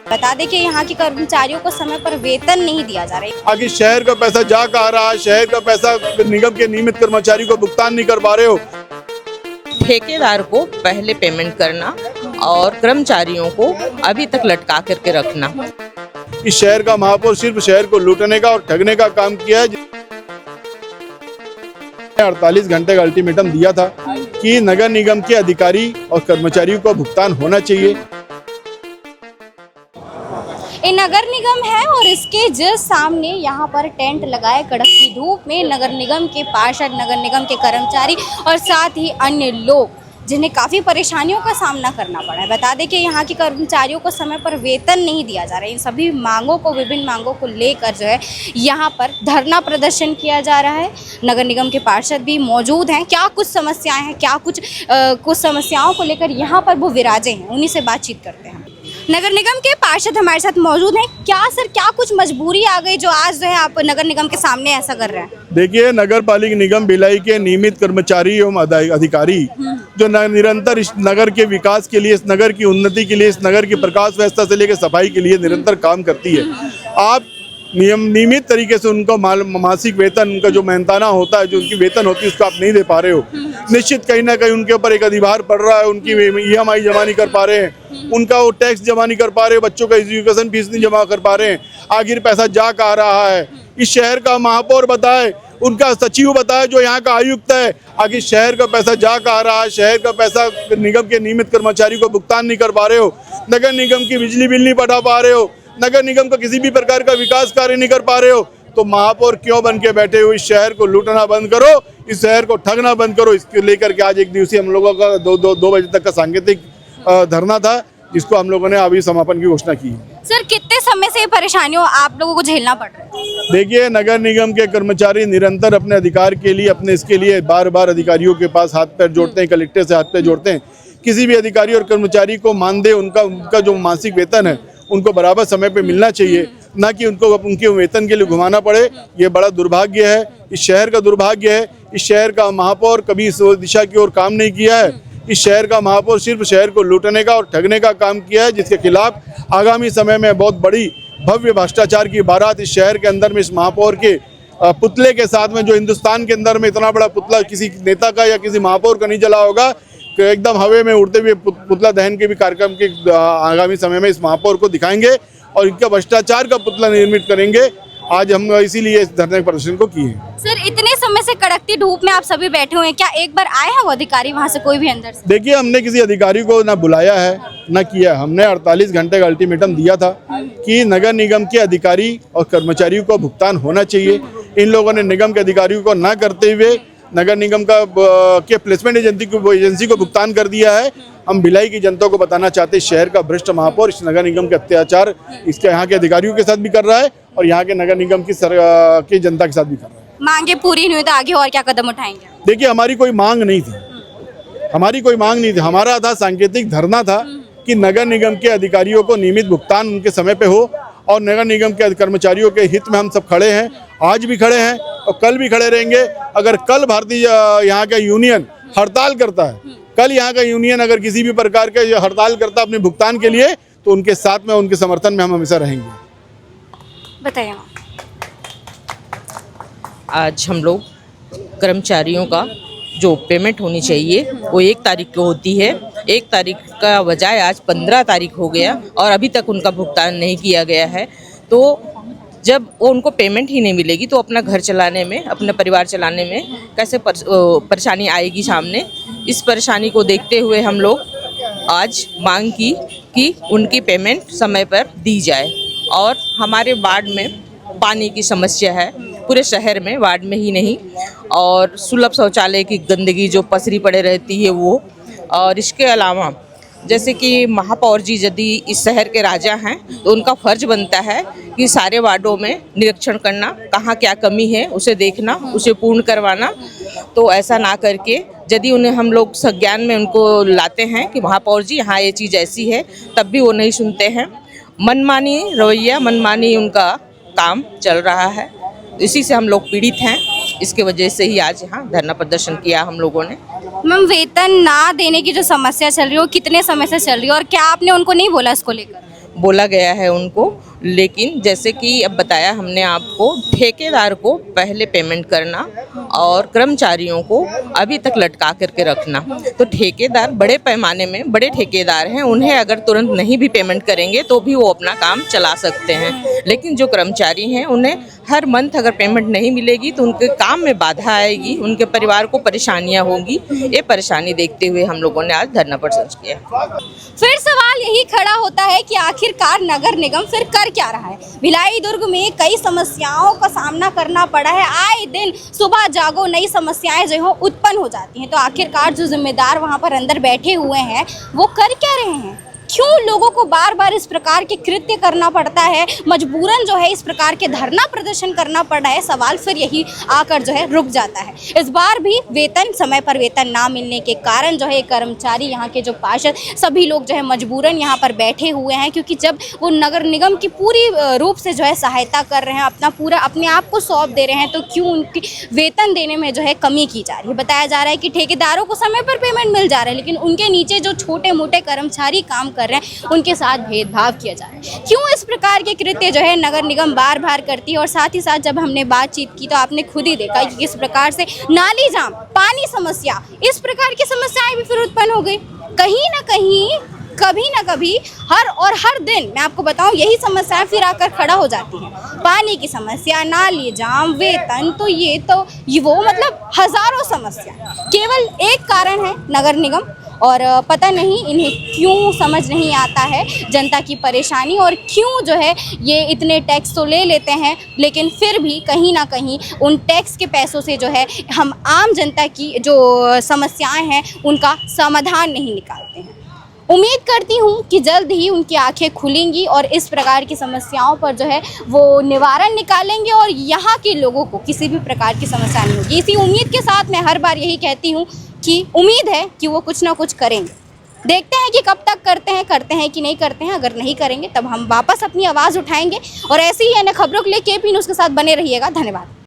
बता दें कि यहाँ के कर्मचारियों को समय पर वेतन नहीं दिया जा रहा है। आगे शहर का पैसा जा कहा रहा है, शहर का पैसा निगम के नियमित कर्मचारी को भुगतान नहीं कर पा रहे हो। ठेकेदार को पहले पेमेंट करना और कर्मचारियों को अभी तक लटका करके रखना। इस शहर का महापौर सिर्फ शहर को लूटने का और ठगने का काम किया है। 48 घंटे का अल्टीमेटम दिया था कि नगर निगम के अधिकारी और कर्मचारियों को भुगतान होना चाहिए। ये नगर निगम है और इसके जस्ट सामने यहाँ पर टेंट लगाए कड़कती धूप में नगर निगम के पार्षद, नगर निगम के कर्मचारी और साथ ही अन्य लोग जिन्हें काफ़ी परेशानियों का सामना करना पड़ा है। बता दें कि यहाँ के कर्मचारियों को समय पर वेतन नहीं दिया जा रहा है। इन सभी मांगों को, विभिन्न मांगों को लेकर जो है यहाँ पर धरना प्रदर्शन किया जा रहा है। नगर निगम के पार्षद भी मौजूद हैं। क्या कुछ समस्याएं हैं, क्या कुछ समस्याओं को लेकर यहाँ पर वो विराजे हैं, उन्हीं से बातचीत करते हैं। नगर निगम के पार्षद हमारे साथ मौजूद हैं। क्या कुछ मजबूरी आ गई जो आज जो है आप नगर निगम के सामने ऐसा कर रहे हैं? देखिए, नगर पालिका निगम भिलाई के नियमित कर्मचारी एवं अधिकारी जो निरंतर इस नगर के विकास के लिए, इस नगर की उन्नति के लिए, इस नगर की प्रकाश व्यवस्था से लेकर सफाई के लिए निरंतर काम करती है। आप नियमित तरीके से उनको मासिक वेतन, उनका जो मेहनताना होता है, जो उनकी वेतन होती है, उसको आप नहीं दे पा रहे हो। निश्चित कहीं ना कहीं उनके ऊपर एक अधिभार पड़ रहा है। उनकी EMI जमा नहीं कर पा रहे हैं, उनका वो टैक्स जमा नहीं कर पा रहे, बच्चों का एजुकेशन फीस नहीं जमा कर पा रहे हैं। आखिर पैसा जा कहाँ रहा है? इस शहर का महापौर बताए, उनका सचिव बताए, जो यहाँ का आयुक्त है, आखिर शहर का पैसा जा कहाँ रहा है? शहर का पैसा निगम के नियमित कर्मचारी को भुगतान नहीं कर पा रहे हो, नगर निगम की बिजली बिल नहीं पटा पा रहे हो, नगर निगम का किसी भी प्रकार का विकास कार्य नहीं कर पा रहे हो, तो महापौर क्यों बन के बैठे हो? इस शहर को लूटना बंद करो, इस शहर को ठगना बंद करो। इसको लेकर के आज एक दिवसीय हम लोगों का 2 बजे तक का सांकेतिक धरना था, जिसको हम लोगों ने अभी समापन की घोषणा की है। सर, कितने समय से परेशानियों आप लोगों को झेलना पड़ रहा है? देखिए, नगर निगम के कर्मचारी निरंतर अपने अधिकार के लिए, अपने इसके लिए बार बार अधिकारियों के पास हाथ पैर जोड़ते हैं, कलेक्टर से हाथ पैर जोड़ते हैं। किसी भी अधिकारी और कर्मचारी को मानदेय, उनका जो मासिक वेतन है, उनको बराबर समय पे मिलना चाहिए, ना कि उनको उनके वेतन के लिए घुमाना पड़े। ये बड़ा दुर्भाग्य है, इस शहर का दुर्भाग्य है। इस शहर का महापौर कभी इस दिशा की ओर काम नहीं किया है। इस शहर का महापौर सिर्फ शहर को लूटने का और ठगने का काम किया है, जिसके खिलाफ आगामी समय में बहुत बड़ी भव्य भ्रष्टाचार की बारात इस शहर के अंदर में, इस महापौर के पुतले के साथ में, जो हिंदुस्तान के अंदर में इतना बड़ा पुतला किसी नेता का या किसी महापौर का नहीं जला होगा, एकदम हवे में उड़ते हुए पुतला दहन के भी कार्यक्रम के आगामी समय में इस महापौर को दिखाएंगे और इनका भ्रष्टाचार का पुतला निर्मित करेंगे। आज हम इसीलिए इस धरने प्रदर्शन को किए हैं। सर, इतने समय से कड़कती धूप में आप सभी बैठे हुए हैं, क्या एक बार आए हैं वो अधिकारी वहाँ से, कोई भी अंदर से? देखिए, हमने किसी अधिकारी को ना बुलाया है ना किया। हमने 48 घंटे का अल्टीमेटम दिया था कि नगर निगम के अधिकारी और कर्मचारियों को भुगतान होना चाहिए। इन लोगों ने निगम के अधिकारियों को ना करते हुए नगर निगम के प्लेसमेंट एजेंसी को भुगतान कर दिया है। हम भिलाई की जनता को बताना चाहते हैं, शहर का भ्रष्ट महापौर इस नगर निगम के अत्याचार इसके यहाँ के अधिकारियों के साथ भी कर रहा है और यहाँ के नगर निगम की जनता के साथ भी कर रहा है। मांगे पूरी नहीं हुई तो आगे और क्या कदम उठाएंगे? देखिए, हमारी कोई मांग नहीं थी, हमारा था सांकेतिक धरना था कि नगर निगम के अधिकारियों को नियमित भुगतान उनके समय पे हो और नगर निगम के कर्मचारियों के हित में हम सब खड़े हैं। आज भी खड़े हैं और कल भी खड़े रहेंगे। अगर कल भारतीय यहाँ का यूनियन हड़ताल करता है, कल यहाँ का यूनियन अगर किसी भी प्रकार का हड़ताल करता है अपने भुगतान के लिए, तो उनके साथ में, उनके समर्थन में हम हमेशा रहेंगे। बताइए। आज हम लोग कर्मचारियों का जो पेमेंट होनी चाहिए वो 1 तारीख को होती है। 1 तारीख का बजाय आज 15 तारीख हो गया और अभी तक उनका भुगतान नहीं किया गया है। तो जब वो उनको पेमेंट ही नहीं मिलेगी तो अपना घर चलाने में, अपने परिवार चलाने में कैसे परेशानी आएगी सामने। इस परेशानी को देखते हुए हम लोग आज मांग की कि उनकी पेमेंट समय पर दी जाए। और हमारे वार्ड में पानी की समस्या है, पूरे शहर में, वार्ड में ही नहीं, और सुलभ शौचालय की गंदगी जो पसरी पड़े रहती है वो। और इसके अलावा जैसे कि महापौर जी यदि इस शहर के राजा हैं तो उनका फर्ज बनता है कि सारे वार्डों में निरीक्षण करना, कहाँ क्या कमी है उसे देखना, उसे पूर्ण करवाना। तो ऐसा ना करके यदि उन्हें हम लोग संज्ञान में उनको लाते हैं कि महापौर जी यहाँ ये चीज़ ऐसी है, तब भी वो नहीं सुनते हैं। मनमानी रवैया, मनमानी उनका काम चल रहा है। इसी से हम लोग पीड़ित हैं। इसके वजह से ही आज यहाँ धरना प्रदर्शन किया हम लोगों ने। मैम, वेतन ना देने की जो समस्या चल रही है वो कितने समय से चल रही है और क्या आपने उनको नहीं बोला इसको लेकर? बोला गया है उनको, लेकिन जैसे कि अब बताया हमने आपको, ठेकेदार को पहले पेमेंट करना और कर्मचारियों को अभी तक लटका करके रखना। तो ठेकेदार बड़े पैमाने में बड़े ठेकेदार हैं, उन्हें अगर तुरंत नहीं भी पेमेंट करेंगे तो भी वो अपना काम चला सकते हैं, लेकिन जो कर्मचारी हैं उन्हें हर मंथ अगर पेमेंट नहीं मिलेगी तो उनके काम में बाधा आएगी, उनके परिवार को परेशानियां होंगी। ये परेशानी देखते हुए हम लोगों ने आज धरना प्रदर्शन किया। फिर सवाल यही खड़ा होता है कि आखिरकार नगर निगम फिर कर क्या रहा है। भिलाई दुर्ग में कई समस्याओं का सामना करना पड़ा है, आए दिन सुबह जागो नई समस्याएं जो है उत्पन्न हो जाती हैं। तो आखिरकार जो जिम्मेदार वहां पर अंदर बैठे हुए हैं वो कर क्या रहे हैं? क्यों लोगों को बार बार इस प्रकार के कृत्य करना पड़ता है, मजबूरन जो है इस प्रकार के धरना प्रदर्शन करना पड़ रहा है? सवाल फिर यही आकर जो है रुक जाता है। इस बार भी वेतन समय पर वेतन ना मिलने के कारण जो है कर्मचारी, यहाँ के जो पार्षद, सभी लोग जो है मजबूरन यहाँ पर बैठे हुए हैं, क्योंकि जब वो नगर निगम की पूरी रूप से जो है सहायता कर रहे हैं, अपने आप को सौंप दे रहे हैं, तो क्यों उनकी वेतन देने में जो है कमी की जा रही है? बताया जा रहा है कि ठेकेदारों को समय पर पेमेंट मिल जा रहा है, लेकिन उनके नीचे जो छोटे मोटे कर्मचारी काम कर रहे हैं उनके साथ भेदभाव किया जा रहा है। क्यों इस प्रकार के कृत्य जो है नगर निगम बार बार करती है? और साथ ही साथ जब हमने बातचीत की तो आपने खुद ही देखा कि किस प्रकार से नाली जाम, पानी समस्या, इस प्रकार की समस्याएं भी फिर उत्पन्न हो गई। कहीं ना कहीं, कभी ना कभी, हर दिन मैं आपको बताऊं यही समस्याएं फिर आकर खड़ा हो जाती हैं। पानी की समस्या, नाली जाम, वेतन, तो ये वो मतलब हजारों समस्या। केवल एक कारण है नगर निगम, और पता नहीं इन्हें क्यों समझ नहीं आता है जनता की परेशानी, और क्यों जो है ये इतने टैक्स तो ले लेते हैं लेकिन फिर भी कहीं ना कहीं उन टैक्स के पैसों से जो है हम आम जनता की जो समस्याएं हैं उनका समाधान नहीं निकालते हैं। उम्मीद करती हूँ कि जल्द ही उनकी आंखें खुलेंगी और इस प्रकार की समस्याओं पर जो है वो निवारण निकालेंगे और यहाँ के लोगों को किसी भी प्रकार की समस्या नहीं होगी। इसी उम्मीद के साथ मैं हर बार यही कहती हूँ कि उम्मीद है कि वो कुछ ना कुछ करेंगे। देखते हैं कि कब तक करते हैं कि नहीं करते हैं। अगर नहीं करेंगे तब हम वापस अपनी आवाज़ उठाएंगे। और ऐसी ही अन्य खबरों के लिए केपी न्यूज़ के साथ बने रहिएगा। धन्यवाद।